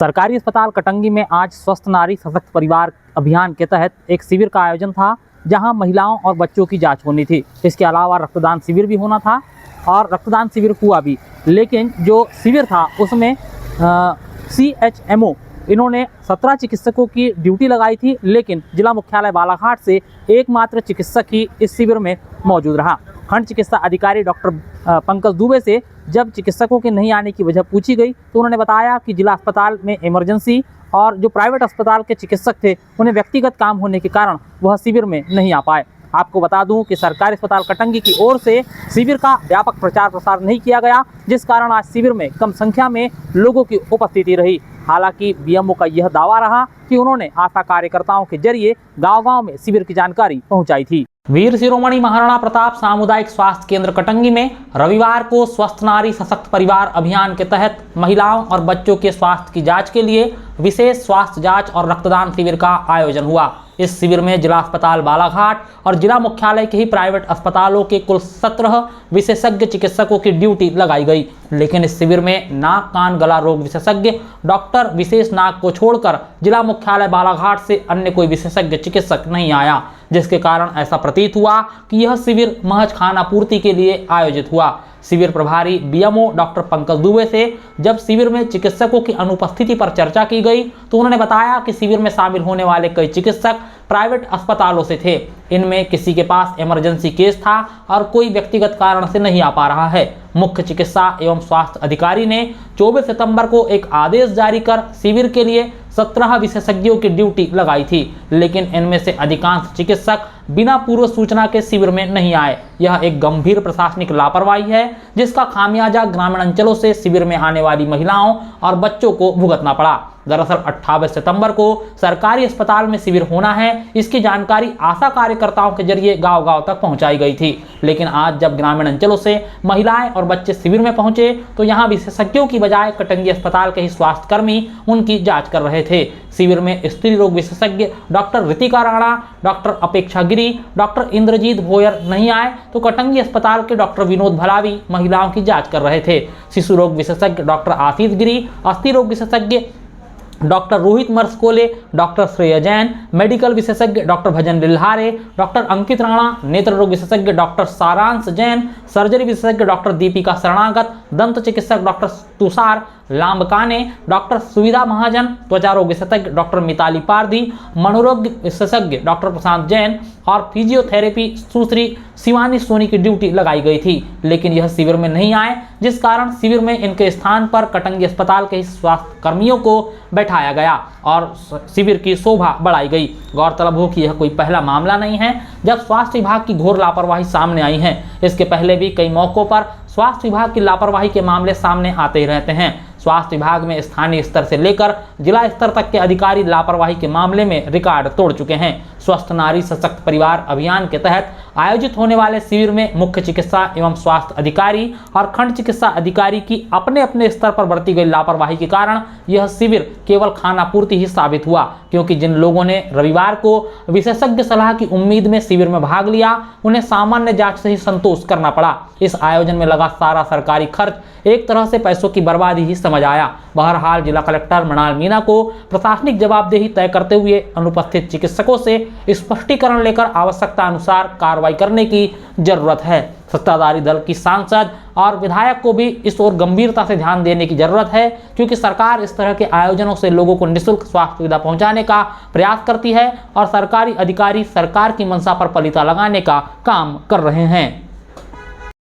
सरकारी अस्पताल कटंगी में आज स्वस्थ नारी सशक्त परिवार अभियान के तहत एक शिविर का आयोजन था, जहां महिलाओं और बच्चों की जांच होनी थी। इसके अलावा रक्तदान शिविर भी होना था और रक्तदान शिविर हुआ भी। लेकिन जो शिविर था उसमें CHMO इन्होंने 17 चिकित्सकों की ड्यूटी लगाई थी, लेकिन जिला मुख्यालय बालाघाट से एकमात्र चिकित्सक ही इस शिविर में मौजूद रहा। खंड चिकित्सा अधिकारी डॉक्टर पंकज दुबे से जब चिकित्सकों के नहीं आने की वजह पूछी गई तो उन्होंने बताया कि जिला अस्पताल में इमरजेंसी और जो प्राइवेट अस्पताल के चिकित्सक थे उन्हें व्यक्तिगत काम होने के कारण वह शिविर में नहीं आ पाए। आपको बता दूं कि सरकारी अस्पताल कटंगी की ओर से शिविर का व्यापक प्रचार प्रसार नहीं किया गया, जिस कारण आज शिविर में कम संख्या में लोगों की उपस्थिति रही। हालांकि BMO का यह दावा रहा कि उन्होंने आशा कार्यकर्ताओं के जरिए गांव-गांव में शिविर की जानकारी पहुंचाई थी। वीर शिरोमणि महाराणा प्रताप सामुदायिक स्वास्थ्य केंद्र कटंगी में रविवार को स्वस्थ नारी सशक्त परिवार अभियान के तहत महिलाओं और बच्चों के स्वास्थ्य की जांच के लिए विशेष स्वास्थ्य जांच और रक्तदान शिविर का आयोजन हुआ। इस शिविर में जिला अस्पताल बालाघाट और जिला मुख्यालय के ही प्राइवेट अस्पतालों के कुल 17 विशेषज्ञ चिकित्सकों की ड्यूटी लगाई गई। लेकिन इस शिविर में नाक कान गला रोग विशेषज्ञ डॉक्टर विशेष नाग को छोड़कर जिला मुख्यालय बालाघाट से अन्य कोई विशेषज्ञ चिकित्सक नहीं आया, जिसके कारण ऐसा प्रतीत हुआ कि यह शिविर महज खानापूर्ति के लिए आयोजित हुआ। शिविर प्रभारी BMO डॉक्टर पंकज दुबे से जब शिविर में चिकित्सकों की अनुपस्थिति पर चर्चा की गई तो उन्होंने बताया कि शिविर में शामिल होने वाले कई चिकित्सक प्राइवेट अस्पतालों से थे। इनमें किसी के पास इमरजेंसी केस था और कोई व्यक्तिगत कारण से नहीं आ पा रहा है। मुख्य चिकित्सा एवं स्वास्थ्य अधिकारी ने 24 सितंबर को एक आदेश जारी कर शिविर के लिए 17 विशेषज्ञों की ड्यूटी लगाई थी, लेकिन इनमें से अधिकांश चिकित्सक बिना पूर्व सूचना के शिविर में नहीं आए। यह एक गंभीर प्रशासनिक लापरवाही है, जिसका खामियाजा ग्रामीण अंचलों से शिविर में आने वाली महिलाओं और बच्चों को भुगतना पड़ा। दरअसल 28 सितंबर को सरकारी अस्पताल में शिविर होना है, इसकी जानकारी आशा कार्यकर्ताओं के जरिए गांव-गांव तक पहुंचाई गई थी। लेकिन आज जब ग्रामीण अंचलों से महिलाएं और बच्चे शिविर में पहुंचे तो यहां विशेषज्ञों की बजाय कटंगी अस्पताल के ही स्वास्थ्य कर्मी उनकी जांच कर रहे थे। शिविर में स्त्री रोग विशेषज्ञ डॉक्टर ऋतिका राणा, डॉक्टर अपेक्षा गिरी, डॉक्टर इंद्रजीत भोयर नहीं आए तो कटंगी अस्पताल के डॉक्टर विनोद भलावी महिलाओं की जांच कर रहे थे। शिशु रोग विशेषज्ञ डॉक्टर आशीष गिरी, अस्थि रोग विशेषज्ञ डॉक्टर रोहित मर्सकोले, डॉक्टर श्रेय जैन, मेडिकल विशेषज्ञ डॉक्टर भजन लिल्हारे, डॉक्टर अंकित राणा, नेत्र रोग विशेषज्ञ डॉक्टर सारांश जैन, सर्जरी विशेषज्ञ डॉक्टर दीपिका शरणागत, दंत चिकित्सक डॉक्टर तुषार लांबकाने, डॉक्टर सुविधा महाजन, त्वचा रोग विशेषज्ञ डॉक्टर मिताली पारदी, मनोरोग विशेषज्ञ डॉक्टर प्रशांत जैन और फिजियोथेरेपी सुश्री शिवानी सोनी की ड्यूटी लगाई गई थी। लेकिन यह शिविर में नहीं आए, जिस कारण शिविर में इनके स्थान पर कटंगी अस्पताल के स्वास्थ्य कर्मियों को बैठाया गया और शिविर की शोभा बढ़ाई गई। गौरतलब हो कि यह कोई पहला मामला नहीं है जब स्वास्थ्य विभाग की घोर लापरवाही सामने आई है। इसके पहले भी कई मौकों पर स्वास्थ्य विभाग की लापरवाही के मामले सामने आते ही रहते हैं। स्वास्थ्य विभाग में स्थानीय स्तर से लेकर जिला स्तर तक के अधिकारी लापरवाही के मामले में रिकॉर्ड तोड़ चुके हैं। स्वस्थ नारी सशक्त परिवार अभियान के तहत आयोजित होने वाले शिविर में मुख्य चिकित्सा एवं स्वास्थ्य अधिकारी और खंड चिकित्सा अधिकारी की अपने अपने स्तर पर बरती गई लापरवाही के कारण यह शिविर केवल खानापूर्ति ही साबित हुआ, क्योंकि जिन लोगों ने रविवार को विशेषज्ञ सलाह की उम्मीद में शिविर में भाग लिया उन्हें सामान्य जांच से ही संतोष करना पड़ा। इस आयोजन में लगा सारा सरकारी खर्च एक तरह से पैसों की बर्बादी ही समझ आया। बहरहाल जिला कलेक्टर मृणाल मीणा को प्रशासनिक जवाबदेही तय करते हुए अनुपस्थित चिकित्सकों से स्पष्टीकरण लेकर आवश्यकता अनुसार कार्रवाई करने की जरूरत है। सत्ताधारी दल की सांसद और विधायक को भी इस ओर गंभीरता से ध्यान देने की जरूरत है, क्योंकि सरकार इस तरह के आयोजनों से लोगों को निःशुल्क स्वास्थ्य सुविधा पहुंचाने का प्रयास करती है और सरकारी अधिकारी सरकार की मंशा पर पलीता लगाने का काम कर रहे हैं।